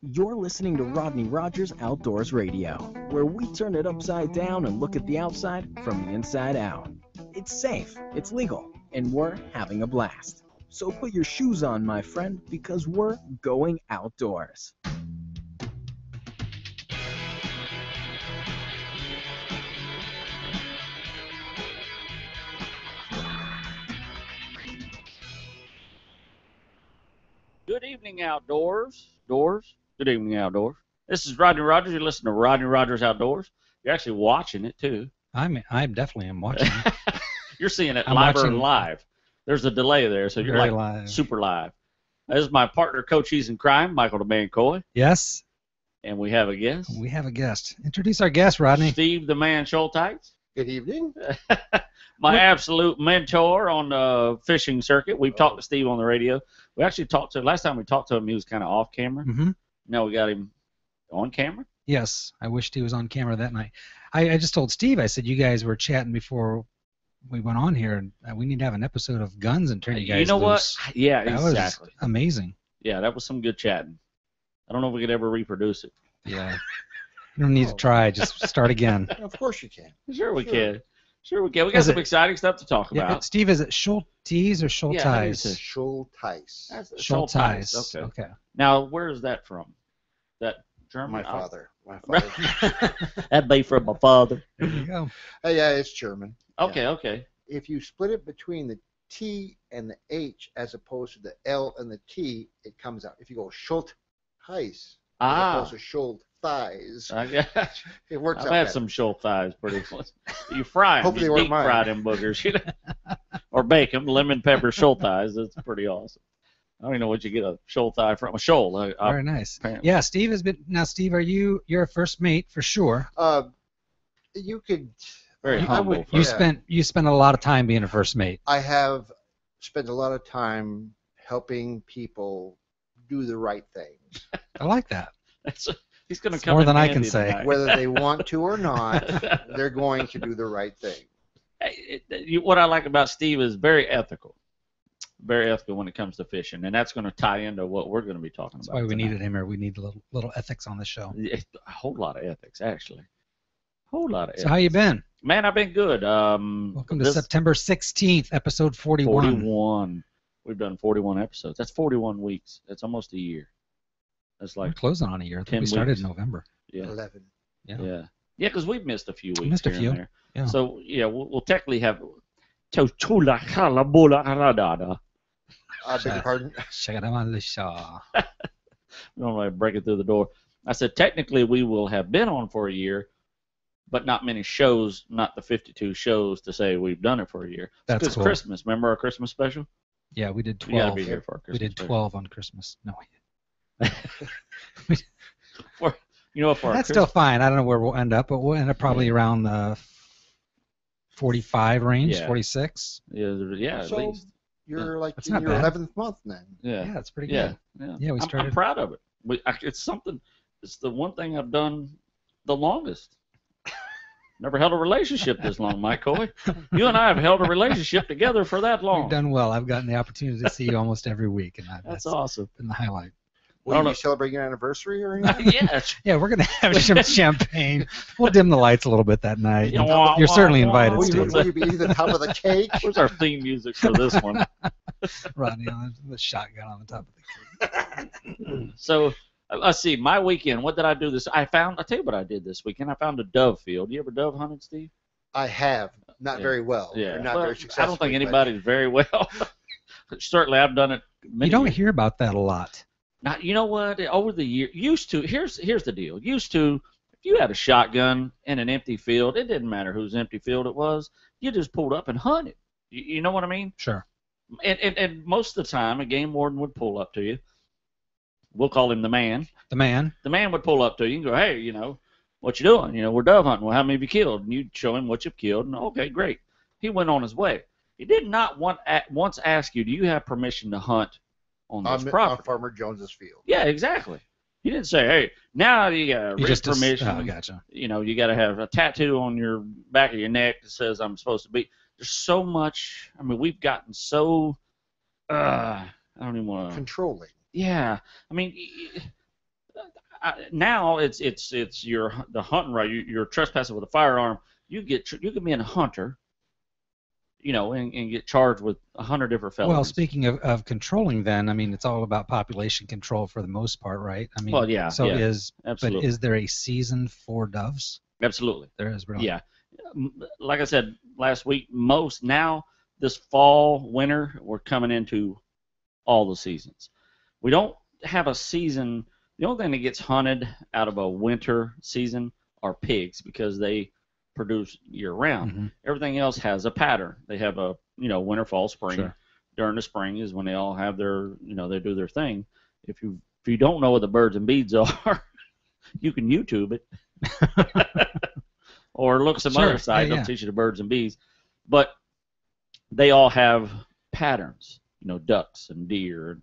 You're listening to Rodney Rogers Outdoors Radio, where we turn it upside down and look at the outside from the inside out. It's safe, it's legal, and we're having a blast. So put your shoes on, my friend, because we're going outdoors. Good evening, outdoors. Good evening, outdoors. This is Rodney Rogers. You're listening to Rodney Rogers Outdoors. You're actually watching it, too. I definitely am watching it. You're seeing it I'm live watching or live. There's a delay there, so you're very like live. super live. This is my partner, Coach He's in Crime, Michael the Man Coy, Yes, and we have a guest. we have a guest. Introduce our guest, Rodney. Steve the Man Schulteis. Good evening. My absolute mentor on the fishing circuit. We've talked to Steve on the radio. We actually talked to him. Last time we talked to him, he was kind of off camera. Mm-hmm. Now we got him on camera. Yes, I wished he was on camera that night. I just told Steve, I said, you guys were chatting before we went on here, and we need to have an episode of guns and turn you guys You know loose. what? Yeah, That exactly. was amazing. Yeah, that was some good chatting. I don't know if we could ever reproduce it. Yeah. You don't need to try. Just start again. Of course you can. Sure we Sure. can. Sure we can. We got Is some it- exciting stuff to talk Yeah, about. Steve, is it Schulteis or Schulteis? Yeah, I think it's a Schulteis. That's Schulteis. Okay. Now, where is that from? That German? My father. My father. That'd be from my father. There you go. Yeah, it's German. Okay, okay. If you split it between the T and the H as opposed to the L and the T, it comes out. If you go Schulteis as opposed to Schulteis, I got it works I've out had better. some Schulteis pretty close. You fry them. Hopefully You they weren't deep mine. fry them boogers. You know? Or bake them. Lemon pepper Schulteis. That's pretty awesome. I don't even know what you get a Schulteis from. A shoal. Very nice. Apparently. Yeah, Steve has been. Now, Steve, you're a first mate for sure. You could. Very I humble. would- You Yeah. spent a lot of time being a first mate. I have spent a lot of time helping people do the right thing, I like that. He's going to It's come more in than I can handy say. tonight. whether they want to or not. They're going to do the right thing. What I like about Steve is very ethical. Very ethical when it comes to fishing, and that's going to tie into what we're going to be talking That's about. why we tonight. needed him here. We need a little ethics on the show. A whole lot of ethics, actually. Whole lot of ethics. So how you been? Man, I've been good. Welcome to this September 16th, episode 41. 41. We've done 41 episodes. That's 41 weeks. That's almost a year. That's We're like, closing on a year. I think 10 we started weeks. in November. yeah. 11. Yeah. Yeah, because we've missed a few weeks Missed a here few, and there. yeah. So, yeah, we'll technically have... We I beg your pardon. Shagaramalisha. don't want to break it through the door. I said, technically, we will have been on for a year, but not many shows, not the 52 shows to say we've done it for a year. That's Because cool. Christmas, remember our Christmas special? Yeah, we did You got to 12. be here for our We Christmas did special. 12 on Christmas. No, You know what, for our that's still fine. I don't know where we'll end up, but we'll end up probably around the 45 range, Yeah. 46. Yeah, at So least. you're like That's in not your bad. 11th month then. Yeah. Yeah, it's pretty Yeah. good. Yeah, Yeah, we I'm started- proud of it. It's something. It's the one thing I've done the longest. Never held a relationship this long, Mike Coy. You and I have held a relationship together for that long. We've done well. I've gotten the opportunity to see you almost every week, and That's awesome. been the highlight. Will don't you know. celebrate your anniversary or anything? Yes. Yeah, we're going to have some champagne. We'll dim the lights a little bit that night. Yeah, wah, You're wah, certainly wah. invited, Will you, Steve. will you be eating the top of the cake? Where's our theme music for this one? Rodney on the shotgun on the top of the cake. So let's see. My weekend. What did I do this? I'll tell you what I did this weekend. I found a dove field. You ever dove hunted, Steve? I have. Not Yeah. very well. Yeah. Or not Well, very successfully. I don't think but anybody's very well. Certainly, I've done it. Many You don't years. hear about that a lot. Now, you know what? Over the year, used to. Here's the deal. Used to, if you had a shotgun in an empty field, it didn't matter whose empty field it was. You just pulled up and hunted. You know what I mean? Sure. And most of the time, a game warden would pull up to you. We'll call him the man. The man. The man would pull up to you and go, hey, what you doing? We're dove hunting. Well, how many have you killed? And you'd show him what you've killed. And okay, great. He went on his way. He did not once ask you, do you have permission to hunt on this on property? Farmer Jones's field. Yeah, exactly. He didn't say, hey, now you got You written just permission. Oh, gotcha. You got to have a tattoo on your back of your neck that says I'm supposed to be. There's so much. I mean, we've gotten so. I don't even want to. Controlling. Yeah, I mean, Now it's the hunting right. You're trespassing with a firearm. You can be a hunter, and get charged with 100 different felonies. Well, speaking of controlling, then I mean it's all about population control for the most part, right? I mean, well, yeah. So yeah, but is there a season for doves? absolutely. There is really. Yeah, like I said last week, now this fall, winter, we're coming into all the seasons. We don't have a season. The only thing that gets hunted out of a winter season are pigs because they produce year round. Mm-hmm. Everything else has a pattern. They have a winter, fall, spring. Sure. During the spring is when they all have their they do their thing. If you don't know what the birds and bees are, you can YouTube it or look some other site. They'll teach you the birds and bees, but they all have patterns. Ducks and deer. And,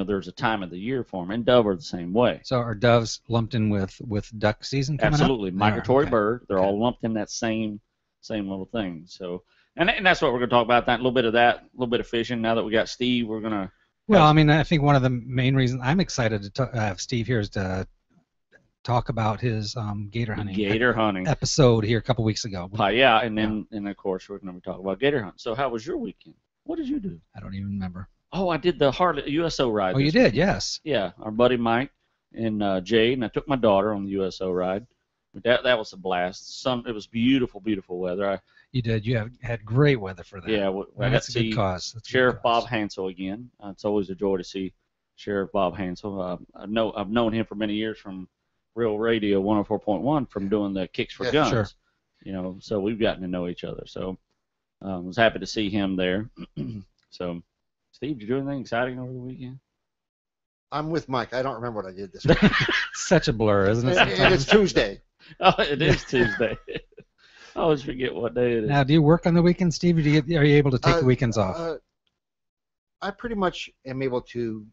there's a time of the year for them, and dove are the same way. So are doves lumped in with duck season coming Absolutely. up? Migratory Okay. bird. They're all lumped in that same little thing. So, and that's what we're going to talk about. That a little bit of that, a little bit of fishing. Now that we got Steve, we're going to. Well, I mean, I think one of the main reasons I'm excited to have Steve here is to talk about his gator hunting episode here a couple weeks ago. Yeah, and then and of course we're going to talk about gator hunting. So how was your weekend? What did you do? I don't even remember. Oh, I did the Harley USO ride. Oh, you did? Yes. Yeah, our buddy Mike and Jay, and I took my daughter on the USO ride. That was a blast. It was beautiful, beautiful weather. You did. You had great weather for that. Yeah, I got to see good cause. Sheriff Bob Hansel again. It's always a joy to see Sheriff Bob Hansel. I've known him for many years from Real Radio 104.1 from doing the Kicks for Guns. Sure. So we've gotten to know each other. So I was happy to see him there. So. Steve, did you do anything exciting over the weekend? I'm with Mike. I don't remember what I did this week. Such a blur, isn't it? And it's Tuesday. Oh, it is Tuesday. I always forget what day it is. Now, do you work on the weekends, Steve, or are you able to take the weekends off? I pretty much am able to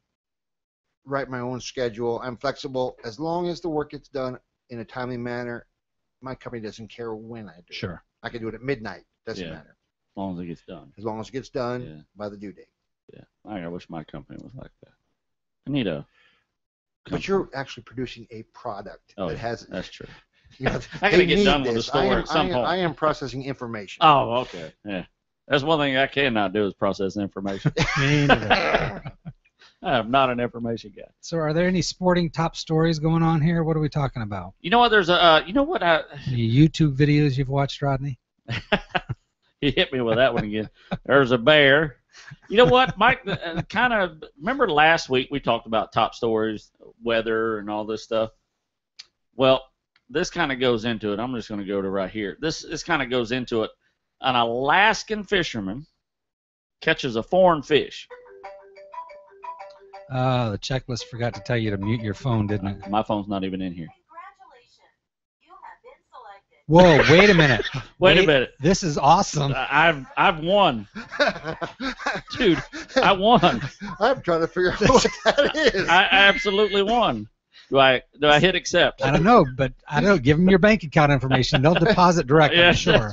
write my own schedule. I'm flexible. As long as the work gets done in a timely manner, my company doesn't care when I do it. Sure. I can do it at midnight. Doesn't matter. As long as it gets done. As long as it gets done by the due date. Yeah, I wish my company was like that. I need a. But you're actually producing a product that has. That's true. I gotta get done with the store at some point. I am processing information. Oh, okay. Yeah, that's one thing I cannot do is process information. I am not an information guy. So, are there any sporting top stories going on here? What are we talking about? You know what? There's a. You know what? Any YouTube videos you've watched, Rodney? He hit me with that one again. There's a bear. You know what, Mike? Kind of remember last week we talked about top stories, weather, and all this stuff. Well, this kind of goes into it. I'm just going to go to right here. This kind of goes into it. An Alaskan fisherman catches a foreign fish. The checklist forgot to tell you to mute your phone, didn't it? My phone's not even in here. Whoa! Wait a minute. Wait a minute. This is awesome. I've won, dude. I won. I'm trying to figure out what that is. I absolutely won. Do I hit accept? I don't know, but I don't know. Give them your bank account information. They'll deposit direct. I'm sure.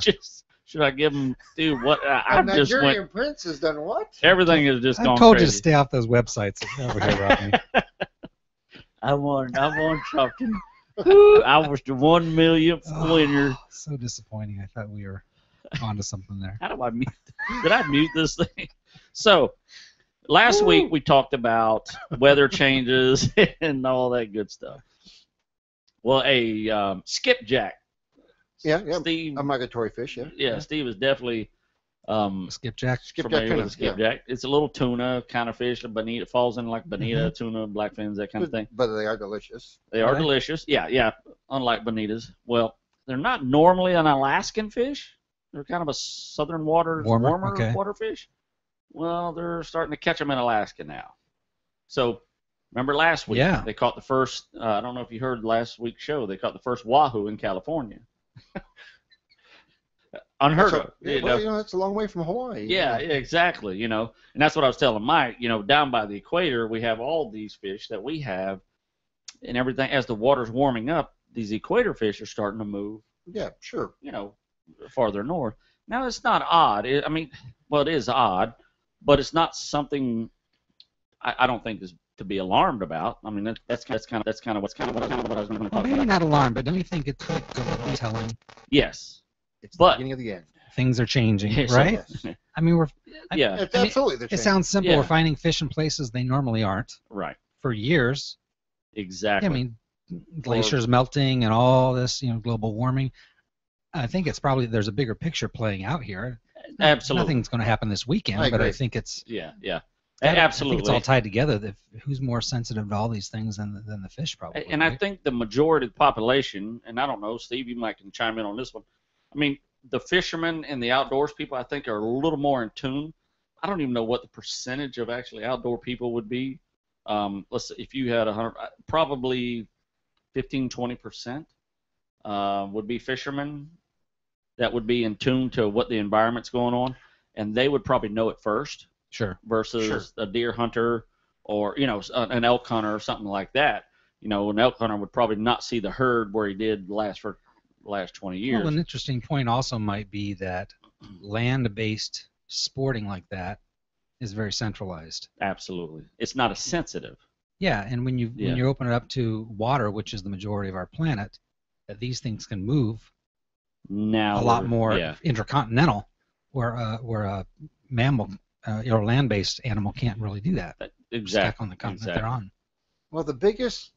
Should I give them? Dude, what? I'm just Nigerian Prince has done what? Everything is just gone crazy. I told you to stay off those websites over here, Rodney. I won something. I was the 1 millionth winner. So disappointing. I thought we were onto something there. How do I mute? Did I mute this thing? So, last week we talked about weather changes and all that good stuff. Well, a skipjack. Yeah. Steve, a migratory fish. Yeah. Steve is definitely skipjack. Skipjack. It's a little tuna kind of fish. Bonita falls in like bonita, tuna, blackfins, that kind of thing. But they are delicious. They are delicious. Yeah. Unlike bonitas. Well, they're not normally an Alaskan fish. They're kind of a southern warmer water fish. Well, they're starting to catch them in Alaska now. So, remember last week? Yeah. They caught the first. I don't know if you heard last week's show. They caught the first wahoo in California. Unheard of. It's a long way from Hawaii. Yeah, exactly. And that's what I was telling Mike. Down by the equator, we have all these fish that we have, and everything. As the water's warming up, these equator fish are starting to move. Yeah, sure. Farther north. Now it's not odd. It is odd, but it's not something I don't think is to be alarmed about. I mean, that's kind of what I was going to talk about. Maybe not alarmed, but don't you think it's like telling? Yes. It's the beginning of the end. Things are changing, Yes, right? Yes. I mean, It's absolutely the it sounds simple. Yeah. We're finding fish in places they normally aren't. Right. For years. Exactly. I mean, glaciers melting and all this, global warming. I think it's probably there's a bigger picture playing out here. Absolutely. Nothing's going to happen this weekend, but I think it's yeah. Absolutely. Absolutely. I think it's all tied together. Who's more sensitive to all these things than the fish, probably. And right? I think the majority of the population, and I don't know, Steve, you might can chime in on this one. I mean, the fishermen and the outdoors people, I think, are a little more in tune. I don't even know what the percentage of actually outdoor people would be. Let's say if you had 100, probably 15-20% would be fishermen that would be in tune to what the environment's going on, and they would probably know it first. Sure. Versus a deer hunter or an elk hunter or something like that. An elk hunter would probably not see the herd where he did for the last 20 years. Well, an interesting point also might be that land-based sporting like that is very centralized. Absolutely. It's not as sensitive. Yeah, and when you open it up to water, which is the majority of our planet, that these things can move now a lot more intercontinental, where a mammal or land-based animal can't really do that. Exactly. Stuck on the continent they're on. Well, the biggest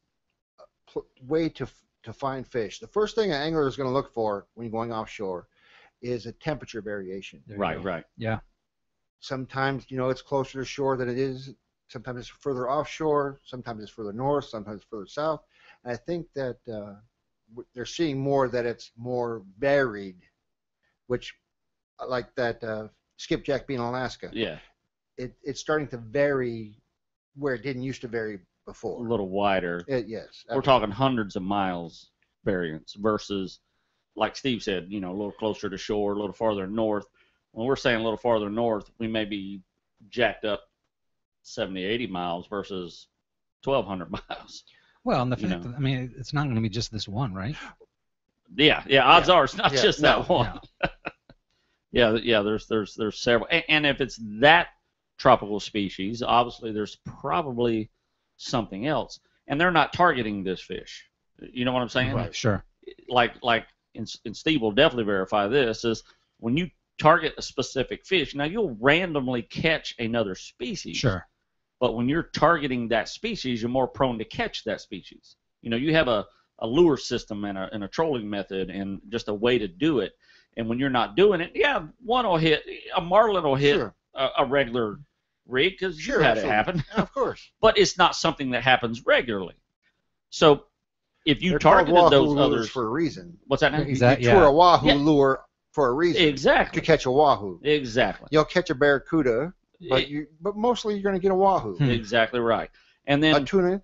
way to find fish, the first thing an angler is going to look for when you're going offshore is a temperature variation. Right. Yeah. Sometimes, it's closer to shore than it is. Sometimes it's further offshore. Sometimes it's further north. Sometimes it's further south. And I think that they're seeing more that it's more varied, which, like that skipjack being in Alaska. Yeah. It's starting to vary where it didn't used to vary before. A little wider. Yes. Absolutely. We're talking hundreds of miles variance versus, like Steve said, a little closer to shore, a little farther north. When we're saying a little farther north, we may be jacked up 70, 80 miles versus 1,200 miles. Well, and the fact that, it's not going to be just this one, right? Yeah. Odds are it's not just that one. Yeah, there's several, and if it's that tropical species, obviously there's probably something else, and they're not targeting this fish. You know what I'm saying? Right. Sure. And Steve will definitely verify this, is when you target a specific fish, now you'll randomly catch another species. Sure. But when you're targeting that species, you're more prone to catch that species. You have a lure system and a trolling method and just a way to do it. And when you're not doing it, one will hit, a marlin will hit a regular rig because you had it happen. Yeah, of course. But it's not something that happens regularly. So if you They're targeted called those wahoo others lures for a reason. What's that name? Exactly. You a wahoo lure for a reason. Exactly. To catch a wahoo. Exactly. You'll catch a barracuda, but mostly you're going to get a wahoo. Exactly right. And then a tuna,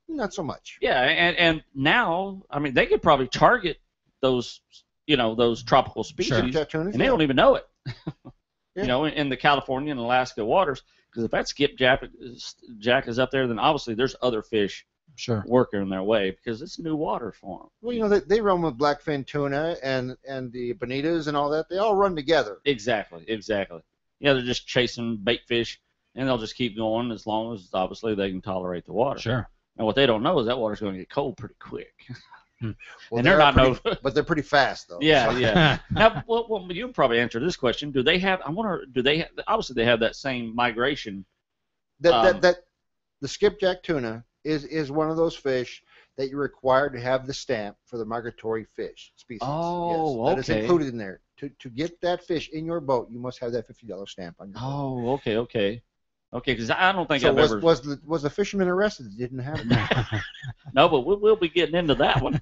not so much. Yeah, and now, they could probably target those, those tropical species, and they don't even know it. In the California and Alaska waters, because if that skipjack is up there, then obviously there's other fish working their way because it's new water for them. Well, they run with blackfin tuna and the bonitas and all that. They all run together. Exactly. Yeah, they're just chasing bait fish, and they'll just keep going as long as, obviously, they can tolerate the water. Sure. And what they don't know is that water's going to get cold pretty quick. Well, and they're not but they're pretty fast though. Yeah. Now, well, you probably answer this question. Do they have? Obviously, they have that same migration. The skipjack tuna is one of those fish that you're required to have the stamp for the migratory fish species. Oh, yes, that is included in there. To get that fish in your boat, you must have that $50 stamp on your boat. Oh, okay. Okay, because I don't think so I've ever. Was the fisherman arrested that didn't have it? No, but we'll be getting into that one.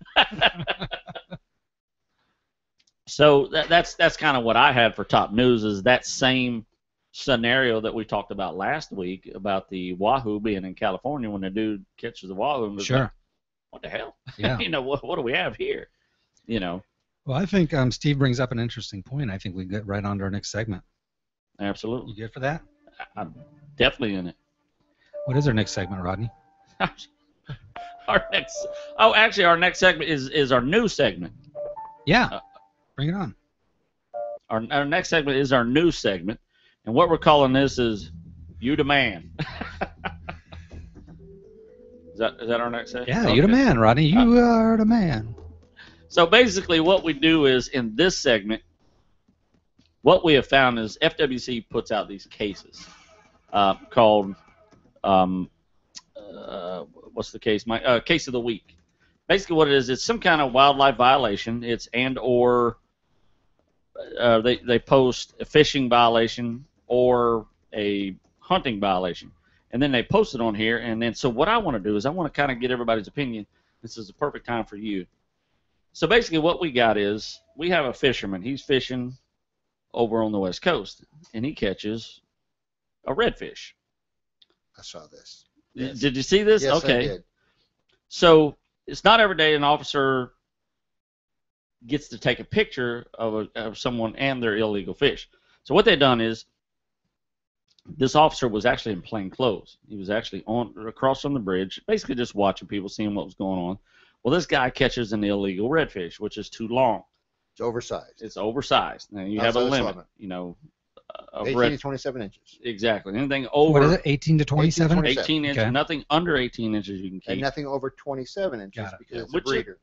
So that's kind of what I had for top news, is that same scenario that we talked about last week about the wahoo being in California when the dude catches the wahoo and goes, like, what the hell? Yeah. What do we have here? Well, I think Steve brings up an interesting point. I think we get right on to our next segment. Absolutely. You good for that? I'm definitely in it. What is our next segment, Rodney? Our next segment is our new segment. Yeah. Bring it on. Our next segment is our new segment, and what we're calling this is You the Man. Is that our next segment? Yeah, you're the man, Rodney. You are the man. So basically what we do is, in this segment, what we have found is FWC puts out these cases called, what's the case? Case of the week. Basically what it is, it's some kind of wildlife violation. It's or they post a fishing violation or a hunting violation. And then they post it on here. And then so what I want to do is I want to kind of get everybody's opinion. This is the perfect time for you. So basically what we got is we have a fisherman. He's fishing over on the West Coast, and he catches a redfish. I saw this. Yes. Did you see this? Yes, okay. I did. So it's not every day an officer gets to take a picture of someone and their illegal fish. So what they've done is this officer was actually in plain clothes. He was actually across from the bridge, basically just watching people, seeing what was going on. Well, this guy catches an illegal redfish, which is too long. It's oversized. It's oversized. Now you have a limit, of 18 to 27 inches. Exactly. Anything over. What is it? 18 to 27? 18 inches. Okay. Nothing under 18 inches you can keep. And nothing over 27 inches because it's a breeder.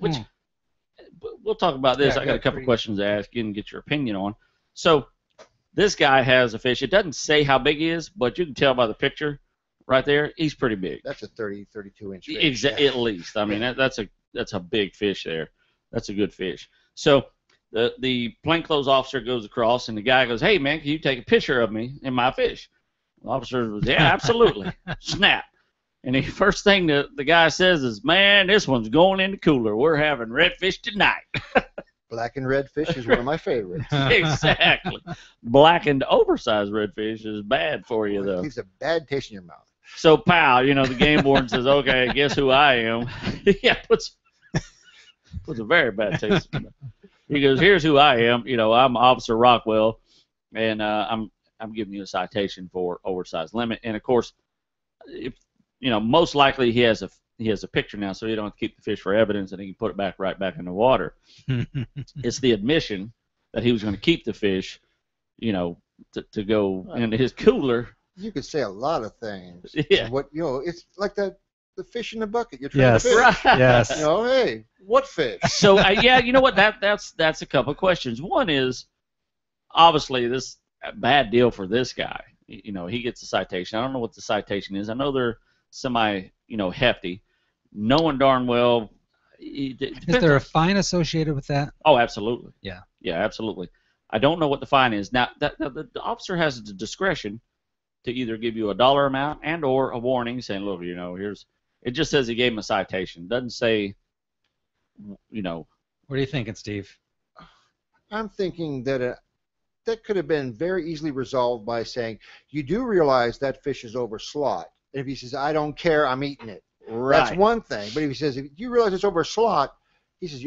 Which we'll talk about this. I got a couple questions to ask you and get your opinion on. So this guy has a fish. It doesn't say how big he is, but you can tell by the picture right there. He's pretty big. That's a 30, 32 inch fish. At least. I mean, that's a big fish there. That's a good fish. So the plainclothes officer goes across, and the guy goes, "Hey, man, can you take a picture of me and my fish?" The officer goes, "Yeah, absolutely." Snap. And the first thing the guy says is, "Man, this one's going in the cooler. We're having redfish tonight." Black and red fish is one of my favorites. Exactly. Black and oversized redfish is bad for you, though. It leaves a bad taste in your mouth. So, pal, the game warden says, "Okay, guess who I am?" Yeah, puts a very bad taste in my mouth. He goes, "Here's who I am. I'm Officer Rockwell, and I'm giving you a citation for oversized limit." And of course, if most likely he has a picture now, so he don't have to keep the fish for evidence, and he can put it right back in the water. It's the admission that he was going to keep the fish, to go into his cooler. You could say a lot of things. Yeah. It's like the fish in the bucket. You're trying to fish. Right. Yes. Hey, what fish? So you know what? That's a couple of questions. One is obviously this a bad deal for this guy. He gets a citation. I don't know what the citation is. I know they're semi, hefty. Knowing darn well. Is there a fine associated with that? Oh, absolutely. Yeah. Yeah, absolutely. I don't know what the fine is. Now, the officer has the discretion to either give you a dollar amount and or a warning saying, "Look, it just says he gave him a citation. It doesn't say, What are you thinking, Steve? I'm thinking that that could have been very easily resolved by saying, "You do realize that fish is over slot." And if he says, "I don't care, I'm eating it," right. That's one thing. But if he says, "If you realize it's over slot," he says,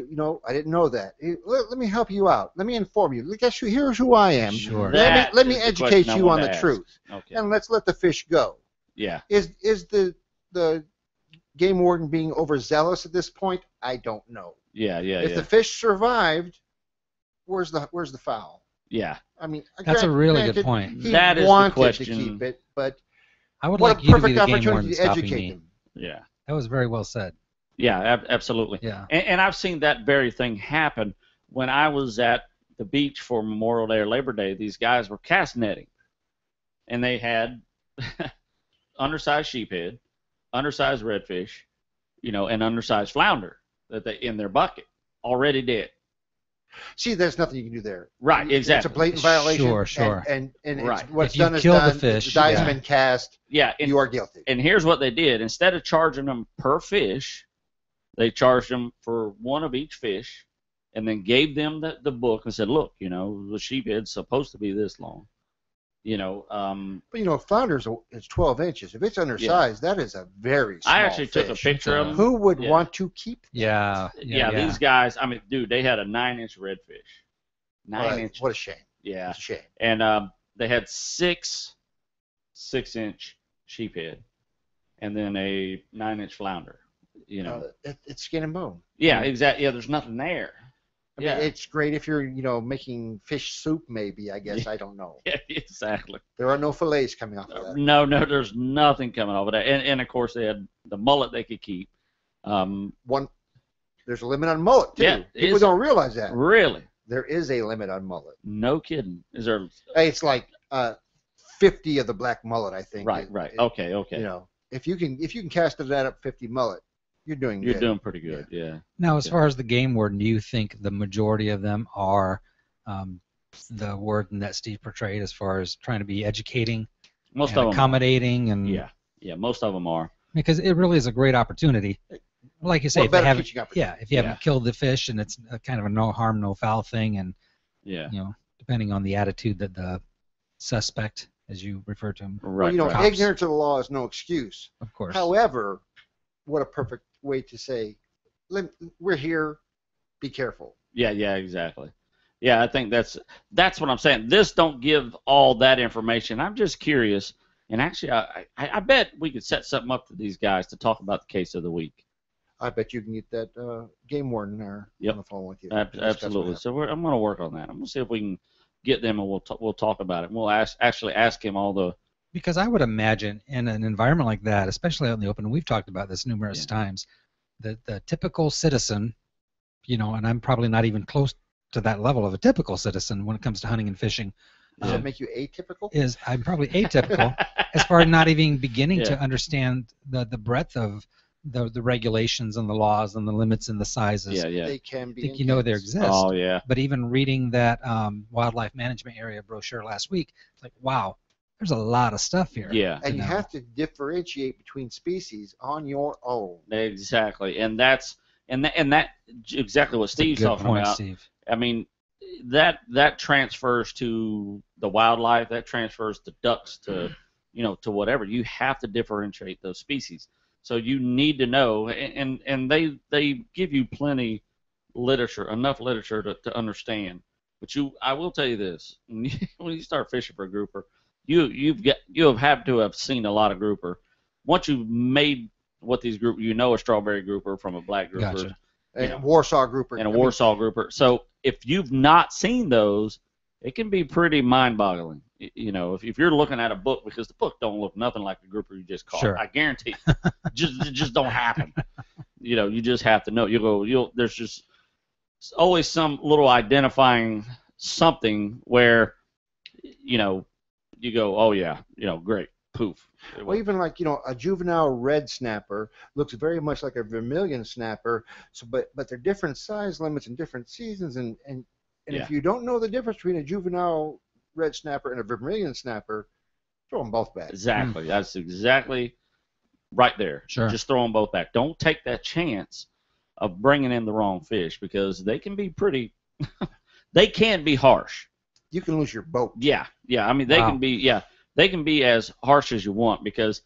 I didn't know that. Let me help you out. Let me inform you. Here's who I am. Sure. Let me educate you on the truth. Okay. And let's let the fish go. Yeah. Is the game warden being overzealous at this point? I don't know. Yeah. If the fish survived, where's the foul? Yeah. I mean, that's a really good point. He that is wanted the question. to keep it, but I would what like a you to be perfect the game opportunity warden to stopping educate me. them. Yeah. That was very well said. Yeah, absolutely. Yeah. And I've seen that very thing happen when I was at the beach for Memorial Day or Labor Day. These guys were cast netting, and they had undersized sheephead, undersized redfish, and undersized flounder that they in their bucket already dead. See, there's nothing you can do there. Right, exactly. It's a blatant violation. Sure. And right. it's, what's if you done is kill done. the fish, the die's yeah. been cast. Yeah. You are guilty. And here's what they did. Instead of charging them per fish, they charged them for one of each fish, and then gave them the book and said, "Look, the sheephead's supposed to be this long." But flounders is 12 inches. If it's undersized, that is a very small I actually took a fish. picture of them. Who would want to keep? Yeah, these guys. I mean, dude, they had a 9-inch redfish. 9-inch. What a shame. Yeah. It's a shame. And they had 6-inch sheephead, and then a 9-inch flounder. It's skin and bone. Yeah, exactly. Yeah, there's nothing there. I mean, it's great if you're, making fish soup, maybe, I guess. I don't know. Yeah, exactly. There are no fillets coming off of that. No, there's nothing coming off of that. And of course, they had the mullet they could keep. There's a limit on mullet, too. Yeah, People don't realize that. Really? There is a limit on mullet. No kidding. Is there? It's like 50 of the black mullet, I think. Right. Okay. If you can cast that up 50 mullet, you're doing good. You're doing pretty good, yeah. Now, as far as the game warden, do you think the majority of them are the warden that Steve portrayed, as far as trying to be educating, most of them accommodating, and most of them are. Because it really is a great opportunity. Like you say, if you haven't killed the fish, and it's a kind of a no harm, no foul thing, and depending on the attitude that the suspect, as you refer to him, right? Ignorance of the law is no excuse. Of course. However, what a perfect way to say, we're here, be careful. Yeah, exactly. Yeah, I think that's what I'm saying. This don't give all that information. I'm just curious, and actually, I bet we could set something up for these guys to talk about the case of the week. I bet you can get that game warden there on the phone with you. Absolutely. So I'm going to work on that. I'm going to see if we can get them, and we'll talk about it. And we'll actually ask him all the. Because I would imagine in an environment like that, especially out in the open, and we've talked about this numerous times, the typical citizen, and I'm probably not even close to that level of a typical citizen when it comes to hunting and fishing. Does that make you atypical? I'm probably atypical as far as not even beginning to understand the breadth of the regulations and the laws and the limits and the sizes. Yeah. They can be. I think they exist. Oh, yeah. But even reading that wildlife management area brochure last week, it's like, wow, there's a lot of stuff here. Yeah. And you have to differentiate between species on your own. Exactly. And that's exactly what Steve's talking about. Steve. I mean, that transfers to the wildlife, that transfers to ducks, to to whatever. You have to differentiate those species. So you need to know, and they give you plenty enough literature to understand. But I will tell you this: when you start fishing for a grouper, you have to have seen a lot of grouper. Once you've made what these group, a strawberry grouper from a black grouper, gotcha. And a Warsaw grouper, grouper. So if you've not seen those, it can be pretty mind-boggling. If you're looking at a book, because the book don't look nothing like the grouper you just caught. Sure. I guarantee it just don't happen. You just have to know. There's just always some little identifying something where, you go, oh yeah, great, poof. Well, even like a juvenile red snapper looks very much like a vermilion snapper. So, but they're different size limits and different seasons, and if you don't know the difference between a juvenile red snapper and a vermilion snapper, throw them both back. Exactly. That's exactly right there. Sure. Just throw them both back. Don't take that chance of bringing in the wrong fish, because they can be they can be harsh. You can lose your boat. Yeah. I mean, they can be as harsh as you want, because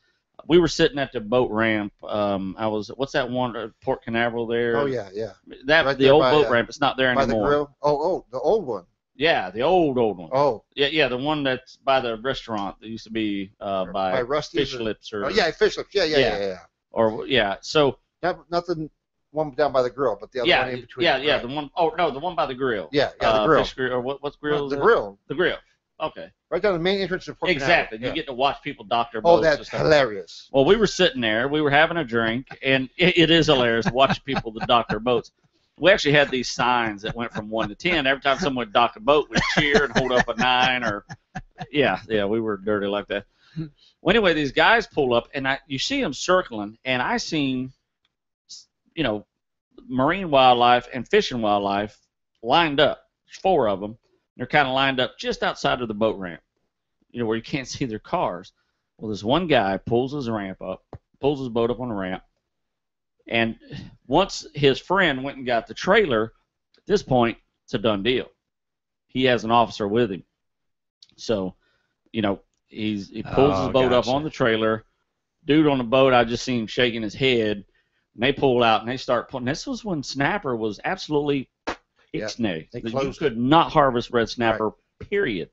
we were sitting at the boat ramp. What's that one, Port Canaveral there? Oh, yeah. The old boat ramp, it's not there by anymore. By the grill? Oh, the old one. Yeah, the old one. Oh. Yeah, the one that's by the restaurant that used to be by Rusty's Fish Lips. Fish Lips. Yeah. So. Not the one down by the grill, but the other one in between. Yeah, the one. Oh no, the one by the grill. Yeah, the grill. Fish grill, or what's grill? The grill. The grill. Okay. Right down the main entrance to Port Exactly. Canaveral. You get to watch people dock their boats. Oh, that's hilarious. Well, we were sitting there. We were having a drink, and it is hilarious watching people that dock their boats. We actually had these signs that went from 1 to 10. Every time someone would dock a boat, we'd cheer and hold up a 9. We were dirty like that. Well, anyway, these guys pull up, and you see them circling, and I seen, marine wildlife and fishing wildlife lined up. There's 4 of them. They're kind of lined up just outside of the boat ramp, where you can't see their cars. Well, this one guy pulls his boat up on the ramp, and once his friend went and got the trailer, at this point, it's a done deal. He has an officer with him. So, he pulls his boat up on the trailer. Dude on the boat, I just seen him shaking his head. And they pull out and they start pulling. This was when snapper was absolutely ixnay. You could not harvest red snapper, period.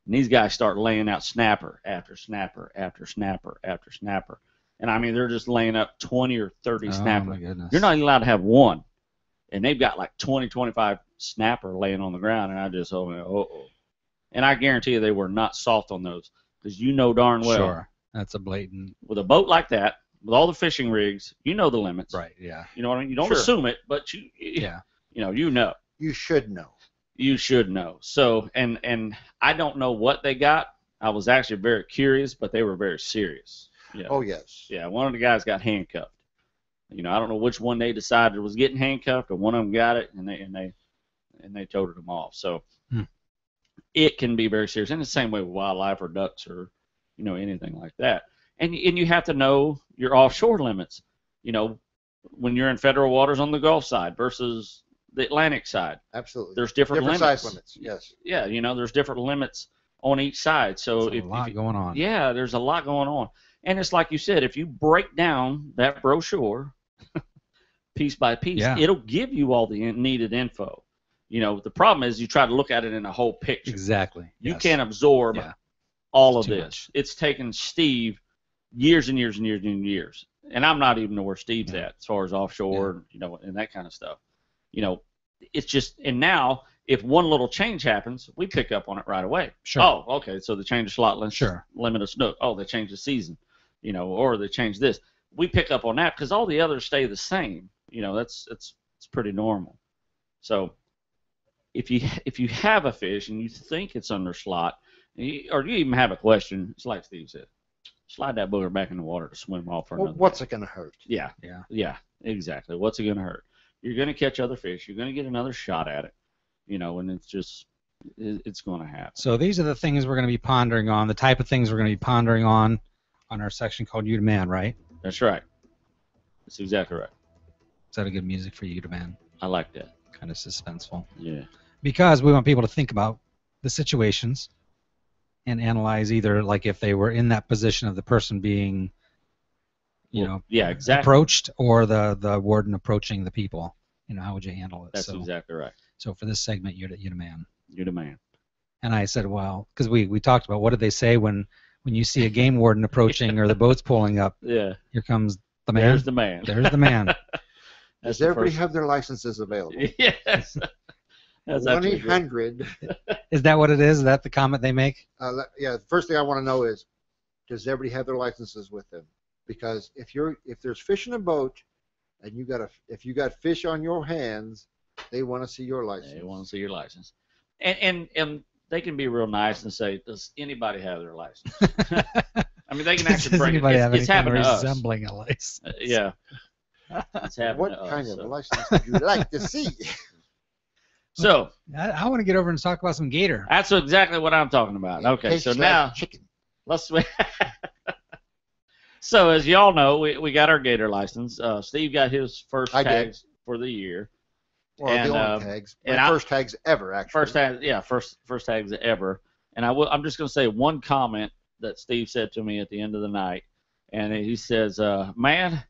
And these guys start laying out snapper after snapper after snapper after snapper. And I mean, they're just laying up 20 or 30 snapper. My goodness. You're not allowed to have one. and they've got like 20, 25 snapper laying on the ground, and I just, oh. And I guarantee you they were not soft on those, because you know darn well. Sure. That's a blatant. With a boat like that, with all the fishing rigs, you know the limits. Right, yeah. You know what I mean? You don't Sure. assume it, but you know. You should know. You should know. So, and I don't know what they got. I was actually very curious, but they were very serious. Yeah. Oh, yes. Yeah, one of the guys got handcuffed. You know, I don't know which one they decided was getting handcuffed, or one of them got it, and they toted them off. So it can be very serious. And the same way with wildlife or ducks or, you know, anything like that. And you have to know your offshore limits. You know, when you're in federal waters on the Gulf side versus the Atlantic side. Absolutely. There's different limits. size limits, yes. Yeah, you know, there's different limits on each side. So There's a lot going on. Yeah, there's a lot going on. And it's like you said, if you break down that brochure piece by piece, it'll give you all the needed info. You know, the problem is you try to look at it in a whole picture. Exactly. You can't absorb all of this. Much. It's taken Steve years and years and years and years. And I'm not even know where Steve's at as far as offshore, you know, and that kind of stuff. You know, it's just, and now if one little change happens, we pick up on it right away. Sure. Oh, okay, so they changed the slot limit of snook. Oh, they changed the season, you know, or they changed this. We pick up on that because all the others stay the same. You know, it's pretty normal. So if you have a fish and you think it's under slot, or you even have a question, it's like Steve said, slide that booger back in the water to swim off for another. What's it going to hurt? Yeah, exactly. What's it going to hurt? You're going to catch other fish. You're going to get another shot at it, you know, and it's going to happen. So these are the things we're going to be pondering on, the type of things we're going to be pondering on our section called You to Man, right? That's right. That's exactly right. Is that a good music for You to Man? I like that. Kind of suspenseful. Yeah. Because we want people to think about the situations and analyze either like if they were in that position of the person being, approached, or the warden approaching the people. You know, how would you handle it? That's exactly right. So for this segment, you're the man. You're the man. And I said, well, because we talked about what did they say when you see a game warden approaching or the boat's pulling up. Yeah. Here comes the man. There's the man. There's the man. Does everybody have their licenses available? Yes. 1-800. Is that what it is? Is that the comment they make? Yeah. The first thing I want to know is, does everybody have their licenses with them? Because if there's fish in a boat, and if you got fish on your hands, they want to see your license. They want to see your license, and they can be real nice and say, "Does anybody have their license?" I mean, they can actually bring it. It's happened to us. Resembling a license. Yeah. It's happened to us. What kind of license would you like to see? So I want to get over and talk about some gator. That's exactly what I'm talking about. Okay, so now chicken. Let's. So as y'all know, we got our gator license. Steve got his first tags for the year. Well, the only tags. First tags ever, actually. First tags ever. And I'm just going to say one comment that Steve said to me at the end of the night, and he says, "Man,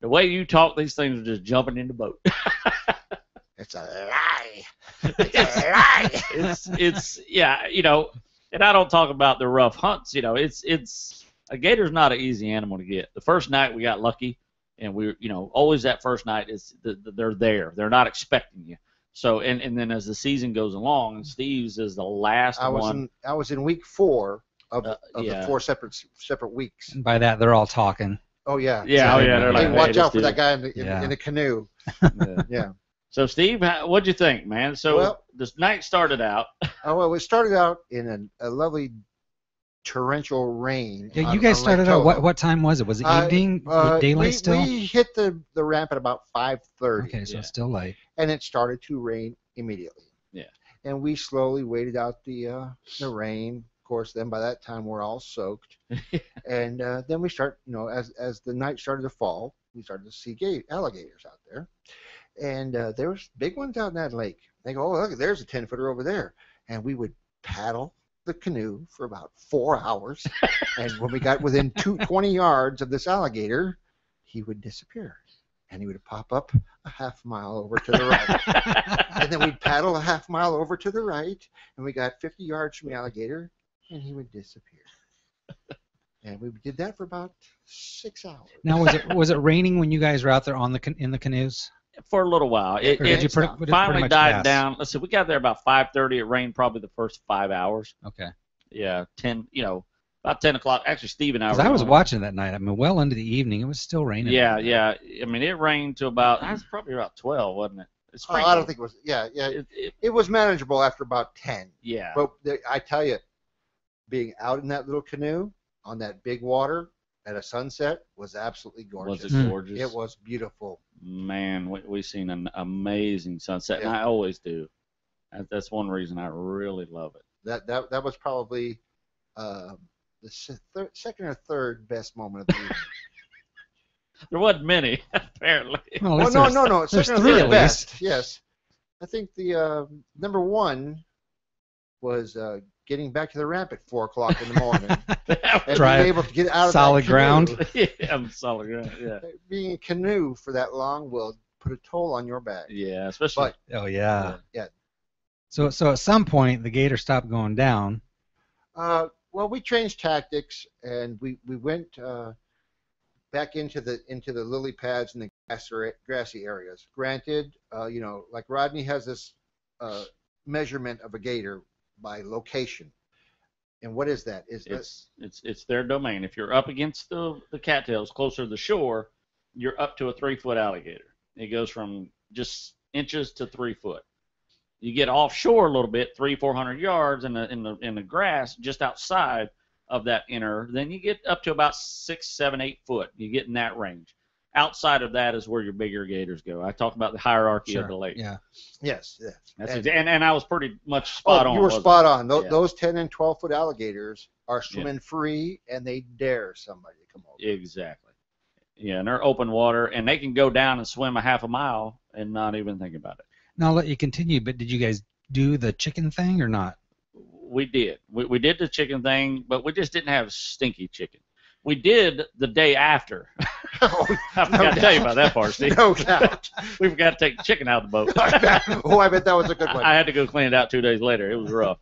the way you talk, these things are just jumping in the boat." It's a lie. It's a lie. It's you know, and I don't talk about the rough hunts. You know, it's a gator's not an easy animal to get. The first night we got lucky, and always that first night is they're there. They're not expecting you. So and then as the season goes along, and Steve's is the last one. I was in week 4 of the 4 separate weeks. And by that, they're all talking. Oh yeah. Yeah. Oh yeah. They're like, watch out for that guy in the canoe. Yeah. So Steve, what'd you think, man? So this night started out. Well, it started out in a lovely torrential rain. Yeah, you guys started out. What time was it? Was it evening? Daylight still? We hit the ramp at about 5:30. Okay, so it's still light. And it started to rain immediately. Yeah. And we slowly waited out the rain. Of course, then by that time we're all soaked. And then we start, as the night started to fall, we started to see alligators out there. And there was big ones out in that lake. They go, oh, look, there's a 10-footer over there. And we would paddle the canoe for about 4 hours. And when we got within 20 yards of this alligator, he would disappear. And he would pop up a half mile over to the right. And then we'd paddle a half mile over to the right. And we got 50 yards from the alligator, and he would disappear. And we did that for about 6 hours. Now, was it raining when you guys were out there in the canoes? for a little while. It Or did you would it pretty finally much died pass? down. Let's see, we got there about 5:30. It rained probably the first 5 hours. Okay. Yeah, 10. About 10 o'clock. Actually, Steve and I. Because were I was going. watching that night. I mean, well into the evening, it was still raining. Yeah, yeah. I mean, it rained to about. It was probably about 12, wasn't it? It's I don't think it was. Yeah. It was manageable after about 10. Yeah. But I tell you, being out in that little canoe on that big water at a sunset was absolutely gorgeous. Was it gorgeous? It was beautiful. Man, we seen an amazing sunset, and I always do. That's one reason I really love it. That was probably the second or third best moment of the evening. There wasn't many, apparently. Well, Oh, no. there's Second or three third at best. least. Yes. I think the number one was getting back to the ramp at 4 o'clock in the morning. And Drive being able to get out of solid that canoe. ground. Yeah, I'm solid ground. Yeah. Being a canoe for that long will put a toll on your back. Yeah, especially. Oh yeah. Yeah. So at some point the gator stopped going down. Well, we changed tactics and we went back into the lily pads and the grassy areas. Granted, like Rodney has this measurement of a gator by location. And what is that? It's their domain. If you're up against the cattails closer to the shore, you're up to a 3-foot alligator. It goes from just inches to 3 foot. You get offshore a little bit, 300-400 yards in the grass just outside of that inner, then you get up to about 6, 7, 8 foot. You get in that range. Outside of that is where your bigger gators go. I talk about the hierarchy of the lake. Yeah. Yes. And I was pretty much spot on. You were spot on. Yeah. Those 10 and 12 foot alligators are swimming free, and they dare somebody to come over. Exactly. Yeah, and they're open water, and they can go down and swim a half a mile and not even think about it. Now I'll let you continue, but did you guys do the chicken thing or not? We did. We did the chicken thing, but we just didn't have stinky chicken. We did the day after. I forgot to tell you about that part, Steve. No doubt. We forgot to take the chicken out of the boat. I bet that was a good one. I had to go clean it out 2 days later. It was rough.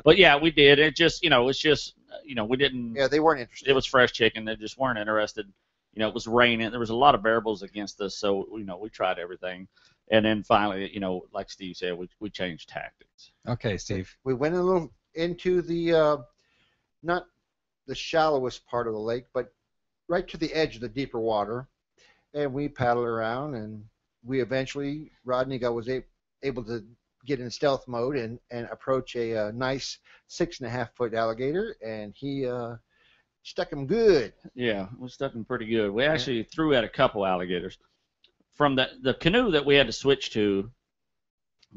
But yeah, we did. It just, it's just, we didn't. Yeah, they weren't interested. It was fresh chicken. They just weren't interested. It was raining. There was a lot of variables against us, so we tried everything, and then finally, like Steve said, we changed tactics. Okay, Steve. We went a little into the not the shallowest part of the lake, but right to the edge of the deeper water, and we paddled around, and we eventually, Rodney was able to get in stealth mode and approach a nice 6.5 foot alligator, and he stuck him good. Yeah, we stuck him pretty good. We actually threw at a couple alligators. From the canoe that we had to switch to,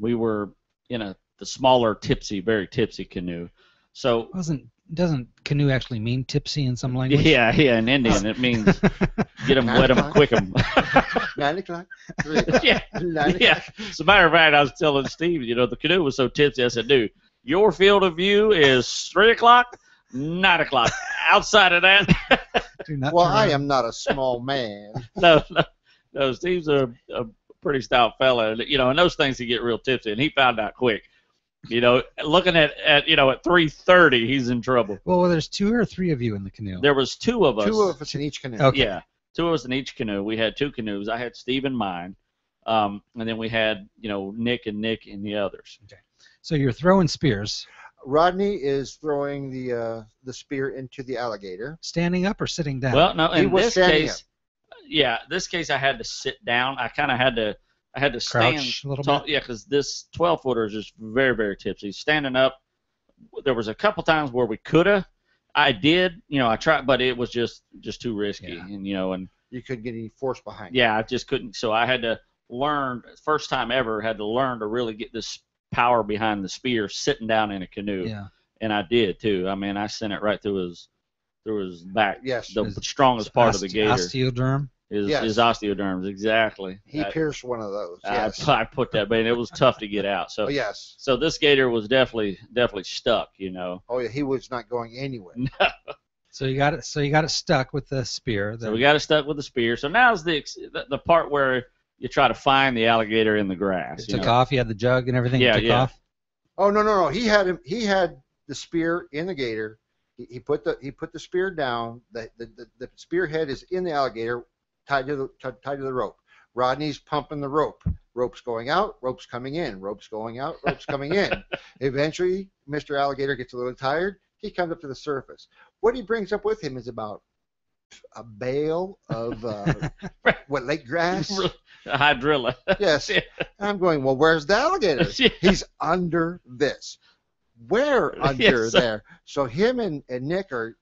we were in the smaller, very tipsy canoe. So doesn't canoe actually mean tipsy in some language? Yeah, in Indian it means get them, wet them, quick them. 9 o'clock. 3 o'clock. 9 o'clock. Yeah. As a matter of fact, I was telling Steve, the canoe was so tipsy. I said, dude, your field of view is 3 o'clock, 9 o'clock. Outside of that. Well, I am not a small man. No. Steve's a pretty stout fella, and those things he get real tipsy, and he found out quick. Looking at 3:30, he's in trouble. Well, there's 2 or 3 of you in the canoe. There was 2 of us. 2 of us in each canoe. Okay. Yeah, 2 of us in each canoe. We had 2 canoes. I had Steve in mine, and then we had Nick in the others. Okay. So you're throwing spears. Rodney is throwing the spear into the alligator. Standing up or sitting down? Well, no, in this case, up. This case I had to sit down. I kind of had to crouch stand a little bit. Yeah, because this 12-footer is just very, very tipsy. Standing up, there was a couple times where we coulda. I did, I tried, but it was just too risky, and you couldn't get any force behind. Yeah, I just couldn't. So I had to learn. First time ever, had to learn to really get this power behind the spear sitting down in a canoe. Yeah. And I did too. I mean, I sent it right through his back. Yes. The strongest part of the gator. Osteoderm. His osteoderms, exactly. He pierced one of those. Yes. I put that, but it was tough to get out. So yes. So this gator was definitely stuck, Oh yeah, he was not going anywhere. No. So you got it stuck with the spear. So we got it stuck with the spear. So now's the part where you try to find the alligator in the grass. It took off. You had the jug and everything. Yeah, it took off. Oh no. He had the spear in the gator. He put the spear down. The spearhead is in the alligator, tied to the rope. Rodney's pumping the rope. Rope's going out, rope's coming in, rope's going out, rope's coming in. Eventually, Mr. Alligator gets a little tired. He comes up to the surface. What he brings up with him is about a bale of lake grass? Hydrilla. Yes. And I'm going, well, where's the alligator? Yeah. He's under this. Where under Yes. there? So him and Nick are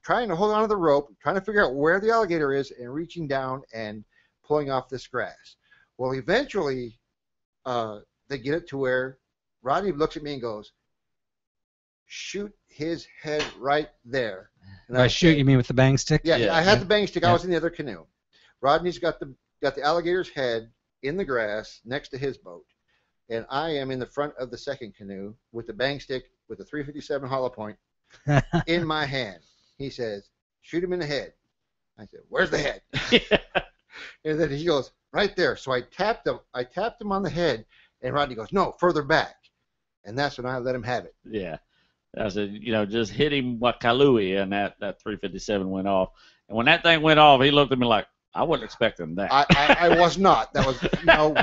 trying to hold on to the rope, trying to figure out where the alligator is, and reaching down and pulling off this grass. Well, eventually, they get it to where Rodney looks at me and goes, shoot his head right there. And By I shoot, said, you mean with the bang stick? yeah, Yeah. I had the bang stick. I Yeah. was in the other canoe. Rodney's got the alligator's head in the grass next to his boat, and I am in the front of the second canoe with the bang stick with the 357 hollow point in my hand. He says, "Shoot him in the head." I said, "Where's the head?" And then he goes, "Right there." So I tapped him. I tapped him on the head, and Rodney goes, "No, further back." And that's when I let him have it. Yeah. I said, just hit him Wakalui, and that 357 went off. And when that thing went off, he looked at me like, I wasn't expecting that. I was not. That was,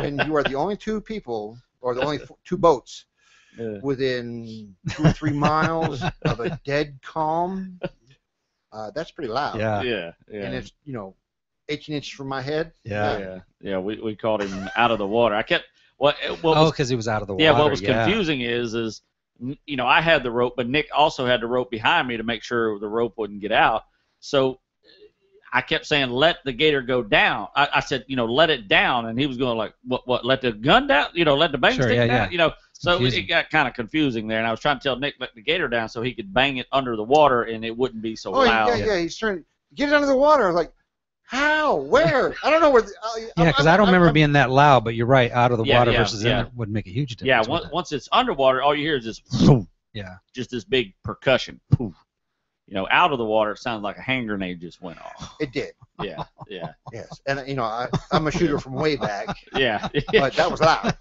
when you are the only two people, or the only two boats Yeah. within 2 or 3 miles of a dead calm, that's pretty loud. Yeah. Yeah. And it's, 18 inches from my head. Yeah. Yeah. We caught him out of the water. I kept what Oh, was because he was out of the water. yeah. What was yeah. confusing is I had the rope, but Nick also had the rope behind me to make sure the rope wouldn't get out. So I kept saying, let the gator go down. I said, let it down, and he was going like, what? Let the gun down? Let the bang Sure, stick yeah, down? yeah. So Confusing. it got kind of confusing there, and I was trying to tell Nick let the gator down so he could bang it under the water, and it wouldn't be so Oh, loud. yeah. He's trying to get it under the water. I was like, how? Where? I don't know where. Yeah, because I don't remember being that loud, but you're right. Out of the Yeah, water yeah, versus yeah. in it would make a huge Yeah, difference. with it. once it's underwater, all you hear is this, Yeah. just this big percussion. Poof. Out of the water, it sounds like a hand grenade just went off. It did. Yeah. Yes. And, I'm a shooter from way back, Yeah. but that was loud.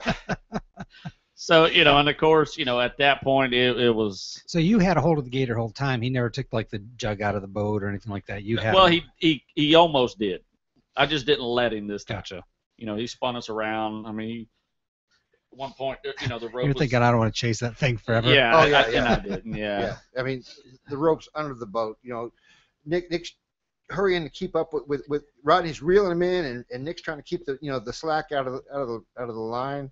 So, and of course, at that point, it was. So you had a hold of the gator the whole time. He never took like the jug out of the boat or anything like that. You had. Well, him. he almost did. I just didn't let him this time. Gotcha. He spun us around. I mean, at one point, the rope You're was. thinking I don't want to chase that thing forever. Yeah, Oh, yeah, and yeah. I didn't. Yeah. Yeah. I mean, the rope's under the boat. Nick's hurrying to keep up with Rodney's reeling him in, and Nick's trying to keep the slack out of the line.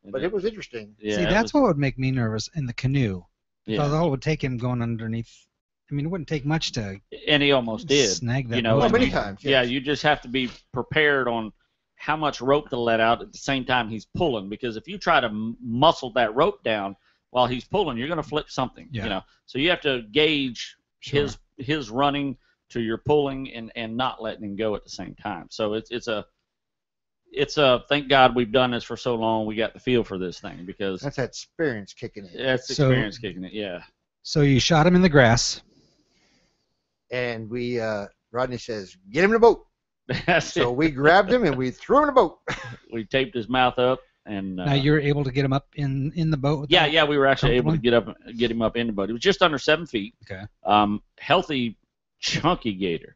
But it was interesting. Yeah, See, that's what would make me nervous in the canoe. Yeah. So all it would take him going underneath. I mean, it wouldn't take much to And he almost did. snag that. Oh, boat. many times. Yeah, Yes. you just have to be prepared on how much rope to let out at the same time he's pulling, because if you try to muscle that rope down while he's pulling, you're going to flip something. Yeah. So you have to gauge Sure. his running to your pulling and not letting him go at the same time. So it's a thank God we've done this for so long. We got the feel for this thing because That's that experience kicking in. that's So- experience kicking it. Yeah. So you shot him in the grass. And Rodney says, "Get him in the boat." That's So it. we grabbed him and we threw him in the boat. We taped his mouth up and. Now you're able to get him up in the boat. With that? Yeah, we were actually able to Comfortably? get him up in the boat. He was just under 7 feet. Okay. Healthy, chunky gator.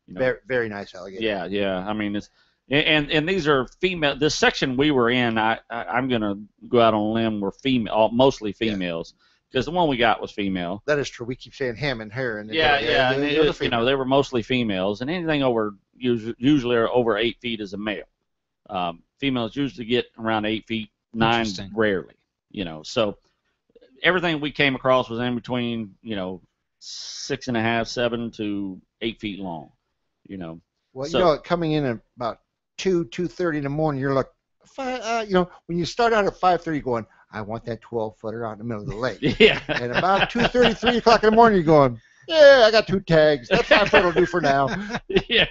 Very, very nice alligator. Yeah. I mean, it's and these are female. This section we were in, I'm gonna go out on a limb. We're female, mostly females, because the one we got was female. That is true. We keep saying him and her. And Yeah. And they're the female. they were mostly females, and anything over usually are over 8 feet is a male. Females usually get around 8 feet, 9 Interesting. rarely. So everything we came across was in between 6.5, 7 to 8 feet long. Well, So- coming in at about 2:30 in the morning, you're like, when you start out at 5:30, going, I want that 12-footer out in the middle of the lake. Yeah. And about 2:30, 3 o'clock in the morning, you're going, yeah, I got 2 tags. That's 5 foot will do for now. Yeah.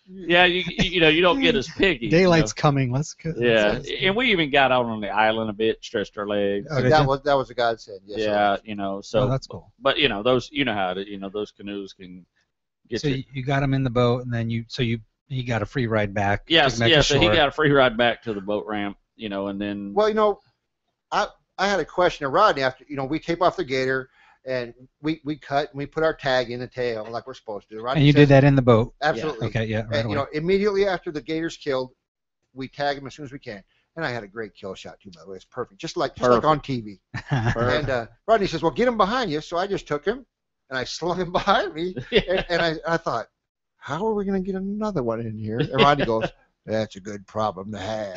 Yeah. You don't get as picky. Daylight's coming. Let's go. Yeah, and we even got out on the island a bit, stretched our legs. Oh, did that you? was a godsend. Yes, it Yeah, was. So. Oh, that's cool. But those, how to, those canoes can get So you. you got him in the boat, and then he got a free ride back. Yes, took him back to So he shore. got a free ride back to the boat ramp, and then. Well, I had a question of Rodney after, we tape off the gator and we cut and we put our tag in the tail like we're supposed to. Rodney And you says, did that in the boat. Absolutely. Okay. Yeah. Right And, away. immediately after the gator's killed, we tag them as soon as we can. And I had a great kill shot too, by the way. It's perfect, just like on TV. And Rodney says, "Well, get him behind you." So I just took him and I slung him behind me, and I thought, how are we going to get another one in here? And Rodney goes, "That's a good problem to have."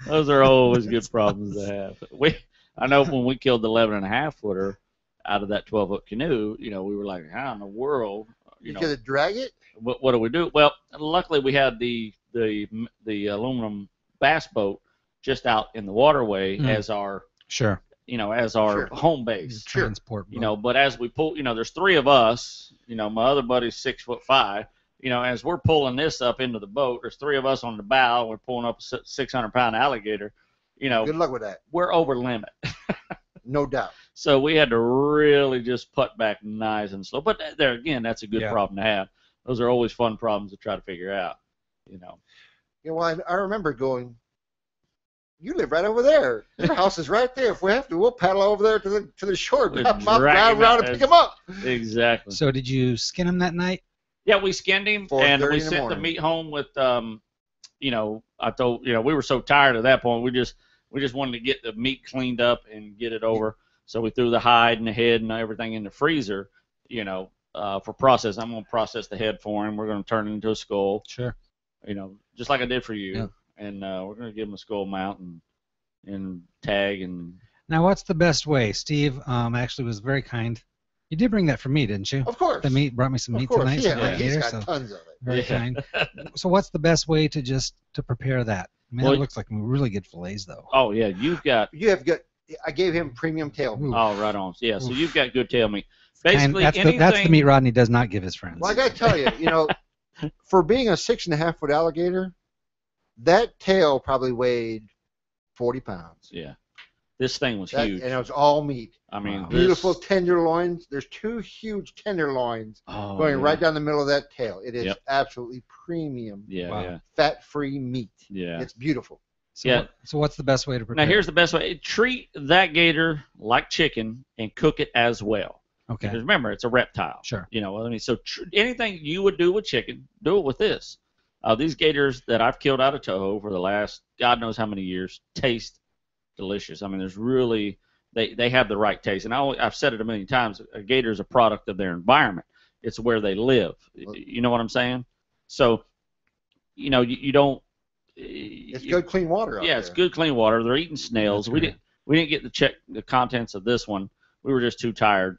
Those are always good problems to have. I know when we killed the 11.5 footer out of that 12-foot canoe, we were like, how in the world? You could have drag it? What do we do? Well, luckily we had the aluminum bass boat just out in the waterway as our home base. Transport boat. But as we pull, there's 3 of us. My other buddy's 6'5". As we're pulling this up into the boat, there's 3 of us on the bow. We're pulling up a 600-pound alligator. Good luck with that. We're over limit. No doubt. So we had to really just putt back nice and slow. But there again, that's a good problem to have. Those are always fun problems to try to figure out. Well, I remember going, "You live right over there. Your house is right there. If we have to, we'll paddle over there to the shore, drive around and pick him up." Exactly. So did you skin him that night? Yeah, we skinned him, and we sent the meat home with, I told, we were so tired at that point, we just wanted to get the meat cleaned up and get it over. So we threw the hide and the head and everything in the freezer, for process. I'm going to process the head for him. We're going to turn it into a skull. Sure. Just like I did for you. Yeah. And we're going to give him a skull mount and tag. And now, what's the best way? Steve actually was very kind. You did bring that for me, didn't you? Of course. The meat brought me some meat tonight. Yeah, he's got tons of it. Very kind. So what's the best way to prepare that? I mean, it looks like really good fillets, though. Oh yeah, you have good. I gave him premium tail meat. Oh, right on. Yeah, so you've got good tail meat. Basically, that's the meat Rodney does not give his friends. Well, I got to tell you, for being a 6.5-foot alligator, that tail probably weighed 40 pounds. Yeah. This thing was huge. And it was all meat. I mean, beautiful tenderloins. There's 2 huge tenderloins going right down the middle of that tail. It is absolutely premium. Yeah. Fat-free meat. Yeah. It's beautiful. So what's the best way to prepare? Now, here's the best way. Treat that gator like chicken and cook it as well. Okay. Because remember, it's a reptile. Sure. So anything you would do with chicken, do it with this. These gators that I've killed out of Toho for the last God knows how many years taste delicious. I mean, there's really they have the right taste. And I've said it a million times. A gator is a product of their environment. It's where they live. You know what I'm saying? So, you don't. It's good clean water out there. Yeah, it's good clean water. They're eating snails. We didn't get to check the contents of this one. We were just too tired,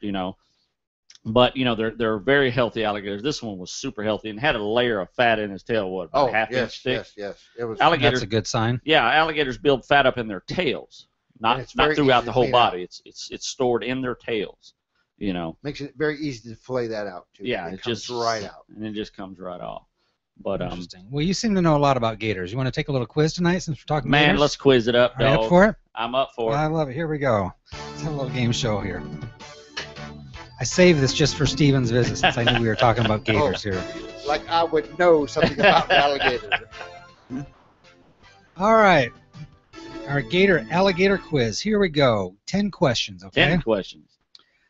But they're very healthy alligators. This one was super healthy and had a layer of fat in his tail. About a half-inch thick. Yes. It was. That's a good sign. Yeah, alligators build fat up in their tails, not throughout the whole body. It's stored in their tails. Makes it very easy to fillet that out too. Yeah, it comes right out. And it just comes right off. But interesting. Well, you seem to know a lot about gators. You want to take a little quiz tonight since we're talking Man, gators? let's quiz it up, dog. Are you up for it? I'm up for it. I love it. Here we go. Let's have a little game show here. I saved this just for Steven's visit since I knew we were talking about gators here. Like I would know something about alligators. All right. Our alligator quiz. Here we go. 10 questions, okay? 10 questions.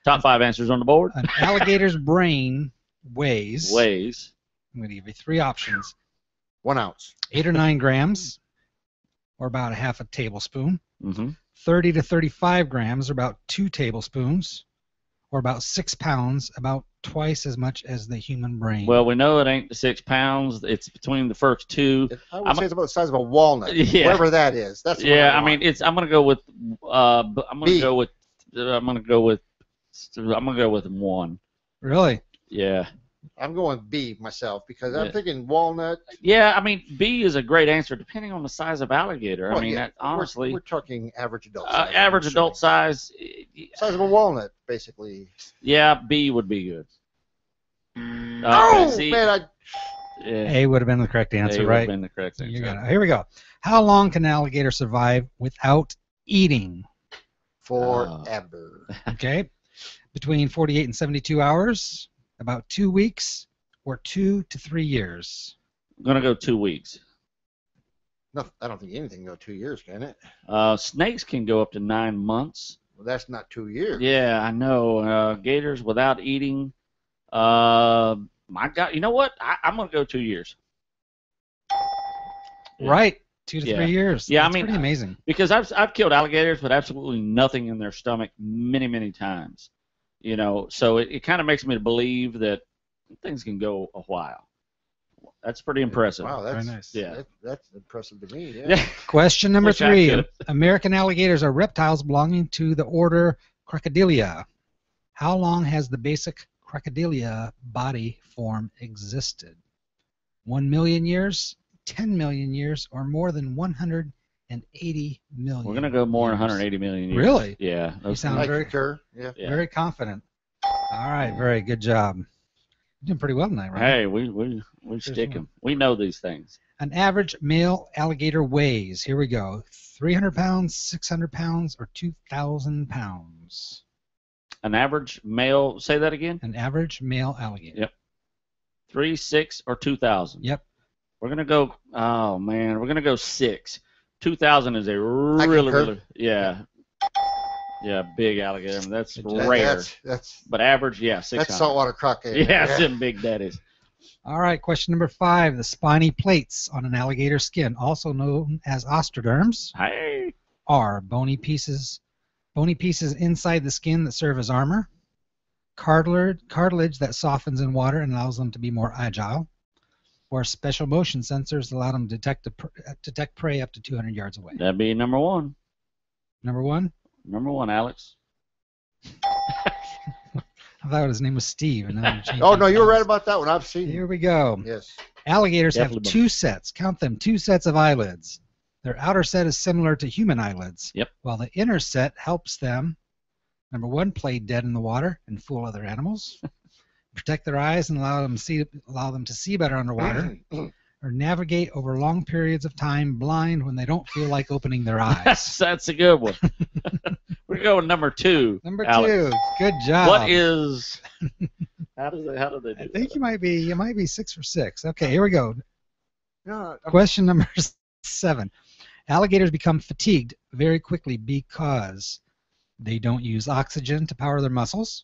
Top 5 answers on the board. An alligator's brain weighs. I'm going to give you 3 options. 1 ounce. 8 or 9 grams, or about a half a tablespoon. Mm-hmm. 30 to 35 grams, or about 2 tablespoons. Or about 6 pounds, about twice as much as the human brain. Well, we know it ain't the 6 pounds. It's between the first 2. I would say it's about the size of a walnut. Yeah. Wherever that is. That's I mean, I'm going to go with. I'm going to go with 1. Really? Yeah. I'm going B myself because I'm thinking walnut. Yeah, I mean, B is a great answer depending on the size of alligator. Well, I mean, honestly. We're talking average adult size. Average adult size. Size of a walnut, basically. Yeah, B would be good. Man, A would have been the correct answer, A right? would have been the correct answer. Here we go. How long can an alligator survive without eating? Forever. Okay. Between 48 and 72 hours. About 2 weeks, or 2 to 3 years? I'm going to go 2 weeks. No, I don't think anything can go 2 years, can it? Snakes can go up to 9 months. Well, that's not 2 years. Yeah, I know. Gators without eating. My God, you know what? I'm going to go 2 years. Right. 2 to Yeah. 3 years. Yeah, I That's mean, pretty amazing. Because I've killed alligators with absolutely nothing in their stomach many times. You know, so it kind of makes me believe that things can go a while. That's pretty impressive. Wow, that's Very nice. Yeah. That's impressive to me. Yeah. Yeah. Question number Wish I 3. could. American alligators are reptiles belonging to the order Crocodilia. How long has the basic Crocodilia body form existed? 1 million years, 10 million years, or more than 180 million? We're gonna go more than years? 180 million years. Really? Yeah. You sound I very, concur. Yeah. Yeah. very confident. All right, very good job. You're doing pretty well tonight, right? Hey, we stick 'em. We know these things. An average male alligator weighs, here we go, 300 pounds, 600 pounds, or 2,000 pounds. An average male. Say that again. An average male alligator. Yep. 3, 6, or 2,000. Yep. We're gonna go. Oh man, we're gonna go 6. 2,000 is a concur. really big alligator. I mean, that's rare. That's But average, yeah, 600. that's saltwater crocodile. Yeah, it's them big daddies. All right, question number 5. The spiny plates on an alligator skin, also known as osteoderms, Hey. are bony pieces inside the skin that serve as armor, cartilage that softens in water and allows them to be more agile, or special motion sensors allow them to detect prey up to 200 yards away. That'd be number 1. Number 1? Number 1, Alex. I thought his name was Steve. And now Oh no, you were right about that one. I've seen. Here we go. Yes. Alligators have Definitely. 2 sets. Count them. 2 sets of eyelids. Their outer set is similar to human eyelids. Yep. While the inner set helps them, number 1, play dead in the water and fool other animals, protect their eyes and allow them to see better underwater, or navigate over long periods of time blind when they don't feel like opening their eyes. That's a good one. We're going number 2. Number Alex. 2. Good job. What is? How do they do? I think you might be 6 for 6. Okay, here we go. No, Question number 7. Alligators become fatigued very quickly because they don't use oxygen to power their muscles.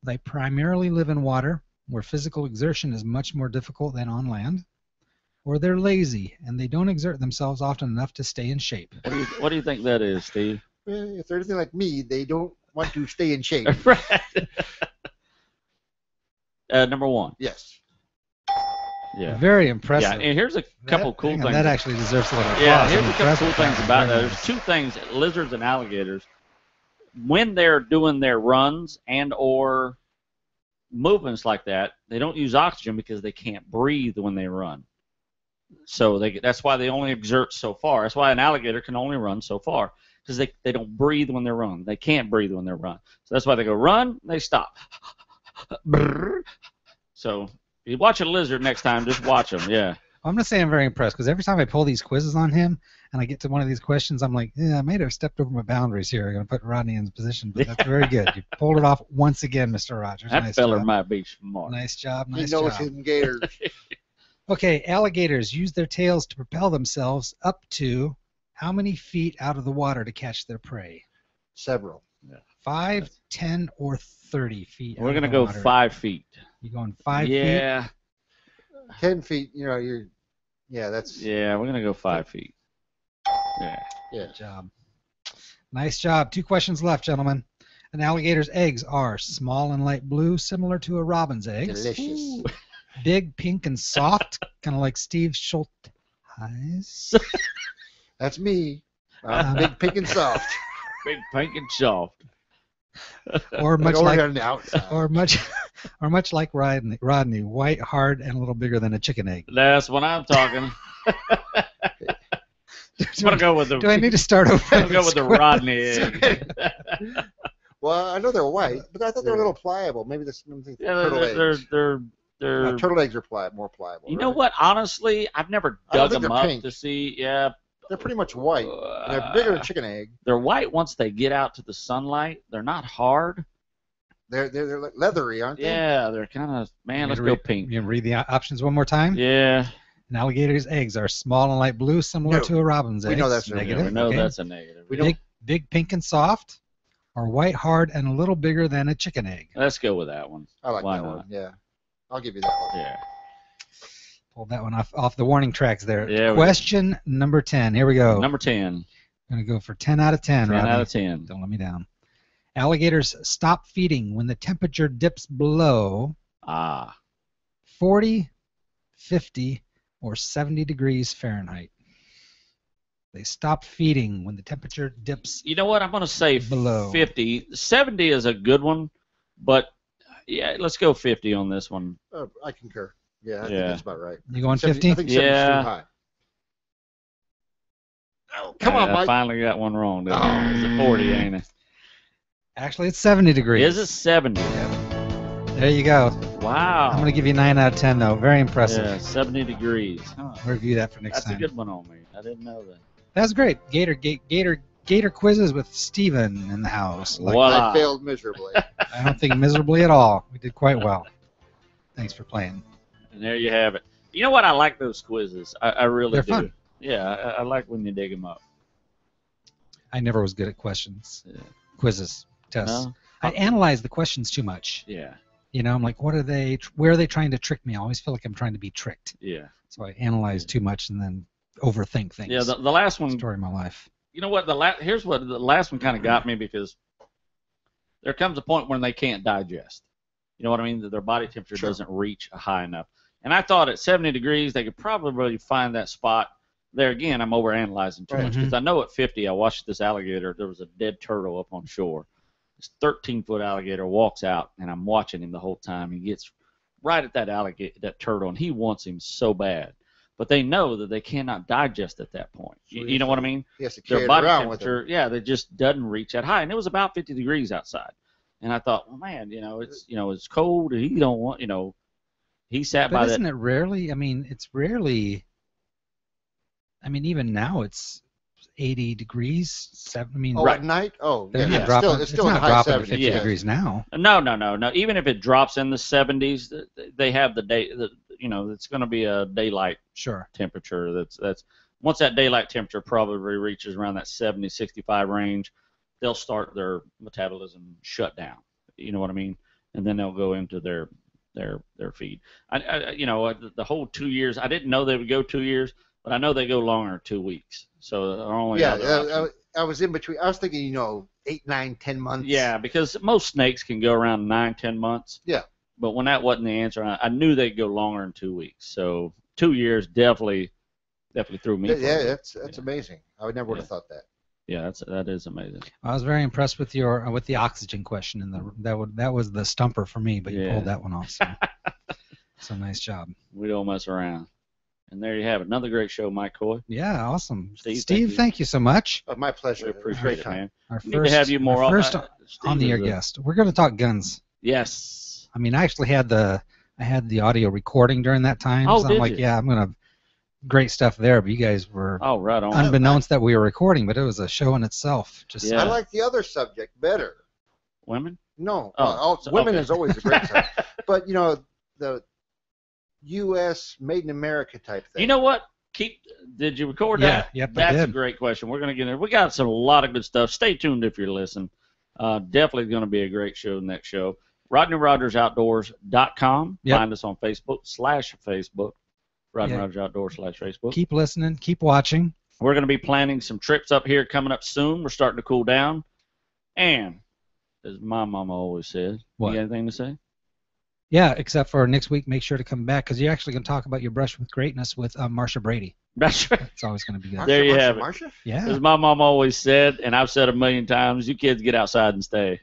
They primarily live in water, where physical exertion is much more difficult than on land. Or they're lazy, and they don't exert themselves often enough to stay in shape. What do you think that is, Steve? if they're anything like me, they don't want to stay in shape. Right. Number 1. Yes. Yeah. Very impressive. Yeah, and here's a couple cool hang on, things. That actually deserves a little applause. Yeah, here's a I'm couple impressed cool with things about that. Very There's nice. 2 things: lizards and alligators, when they're doing their runs and or movements like that, they don't use oxygen because they can't breathe when they run. So that's why they only exert so far. That's why an alligator can only run so far, because they don't breathe when they're running. They can't breathe when they're running. So that's why they go run, they stop. So if you watch a lizard next time, just watch them. Yeah. I'm going to say I'm very impressed because every time I pull these quizzes on him and I get to one of these questions, I'm like, yeah, I may have stepped over my boundaries here. I'm going to put Rodney in his position, but that's very good. You pulled it off once again, Mr. Rogers. That Nice feller job. might be smart. Nice job. He Nice knows job. his gators. Okay, alligators use their tails to propel themselves up to how many feet out of the water to catch their prey? Several. 5, 10, or 30 feet. We're out of going to the go water. 5 feet. You going 5 feet? Yeah. 10 feet, that's. Yeah, we're going to go 5 feet. Yeah. Yeah. Good job. Nice job. 2 questions left, gentlemen. An alligator's eggs are small and light blue, similar to a robin's eggs. Delicious. Big, pink, and soft, kind of like Steve Schultz. That's me. Big, pink, and soft. Big, pink, and soft. Or much Only like on the outside. or much like Rodney, white, hard, and a little bigger than a chicken egg. That's what I'm talking. I'm going to go with the. Do I need to start over? I'm going to go with the Rodney egg. Well, I know they're white, but I thought they were a little pliable. Maybe there's something. Yeah, turtle eggs. they're Turtle eggs are more pliable. You know right? what? Honestly, I've never I don't dug think them they're up pink. to see. Yeah, They're pretty much white. And they're bigger than chicken egg. they're white once they get out to the sunlight. They're not hard. They're like leathery, aren't they? Yeah, they're kind of. Man, let's go pink. You can read the options one more time. Yeah, An alligator's eggs are small and light blue, similar No. to a robin's We eggs. know that's negative. we know okay. that's a negative. We don't. Big, pink, and soft, or white, hard, and a little bigger than a chicken egg. Let's go with that one. I like Why that not? one. Yeah. I'll give you that one. Yeah. Pulled that one off the warning tracks there. Yeah, Question number 10. Here we go. Number 10. Going to go for 10 out of 10, 10 Rodney. out of 10. Don't let me down. Alligators stop feeding when the temperature dips below 40, 50, or 70 degrees Fahrenheit. They stop feeding when the temperature dips. You know what? I'm going to say below 50. 70 is a good one, but yeah, let's go 50 on this one. I concur. Yeah, I think Yeah. that's about right. You going 70 50? I think 70 is Yeah. too high. Oh, come on, I Mike. finally got one wrong. Didn't I? It's a 40, ain't it? Actually, it's 70 degrees. Is it 70? There you go. Wow. I'm going to give you 9 out of 10, though. Very impressive. Yeah, 70 degrees. Huh. We'll review that for next That's time. a good one on me. I didn't know that. That's great. Gator quizzes with Steven in the house. Voila. I failed miserably. I don't think miserably at all. We did quite well. Thanks for playing. And there you have it. You know what? I like those quizzes. I really They're do. fun. Yeah, I like when you dig them up. I never was good at questions, Yeah. quizzes, tests. No? I analyze the questions too much. Yeah, You know, I'm like, where are they trying to trick me? I always feel like I'm trying to be tricked. yeah. So I analyze too much and then overthink things. Yeah, the last one, Story of my life. you know what? Here's what the last one kind of got me, because there comes a point when they can't digest. You know what I mean? That their body temperature Sure. doesn't reach high enough. And I thought at 70 degrees they could probably find that spot. There again, I'm overanalyzing too Right. much, because I know at 50 I watched this alligator. There was a dead turtle up on shore. This 13-foot alligator walks out, and I'm watching him the whole time. He gets right at that turtle, and he wants him so bad. But they know that they cannot digest at that point. You know what I mean? He has to carry Their it body around with him. temperature, yeah, they just doesn't reach that high, and it was about 50 degrees outside. And I thought, well, man, it's cold, and he don't want, he sat by But that. isn't it rarely? I mean, it's rarely. I mean, even now it's 80 degrees. I mean, Oh, at night? Oh, they're yeah. not dropping. It's still in the not high dropping 70s. to 50 Yeah. degrees now. No. Even if it drops in the 70s, they have the day. It's going to be a daylight Sure. temperature. That's once that daylight temperature probably reaches around that 70, 65 range, they'll start their metabolism shut down. You know what I mean? And then they'll go into their feed. The whole 2 years. I didn't know they would go 2 years, but I know they go longer than 2 weeks. So our only other option. I was in between. I was thinking, 8, 9, 10 months. Yeah, because most snakes can go around 9, 10 months. Yeah. But when that wasn't the answer, I knew they'd go longer than 2 weeks. So 2 years definitely threw me. Yeah, that's amazing. I would never would have thought that. Yeah, that is amazing. I was very impressed with the oxygen question, and that was the stumper for me. But you pulled that one off. So nice job. We don't mess around. And there you have it. Another great show, Mike Coy. Yeah, awesome. Steve, Thank you so much. Oh, my pleasure. We appreciate it, man. Our Need to have you more our first Steve on the air is a- guest. We're going to talk guns. Yes. I mean, I actually had the audio recording during that time. Oh, so did I'm like, you? yeah, I'm gonna great stuff there. But you guys were Oh, right on. unbeknownst that we were recording, but it was a show in itself. Just Yeah. I like the other subject better. Women? No, Oh, women okay. is always a great subject. But, the U.S. Made in America type thing. You know what? Did you record Yeah, that? yep, I That's a did. great question. We're going to get in. We got a lot of good stuff. Stay tuned if you're listening. Definitely going to be a great show next show. RodneyRogersOutdoors.com. Yep. Find us on Facebook. Rodney Yeah. Rogers Outdoors /Facebook. keep listening, keep watching. We're going to be planning some trips up here coming up soon. We're starting to cool down. And, as my mama always said, What? you got anything to say? Yeah, except for next week, make sure to come back because you're actually going to talk about your brush with greatness with Marsha Brady. That's right. It's always going to be good. There you have it. Marsha? Yeah. As my mom always said, and I've said a million times, you kids get outside and stay.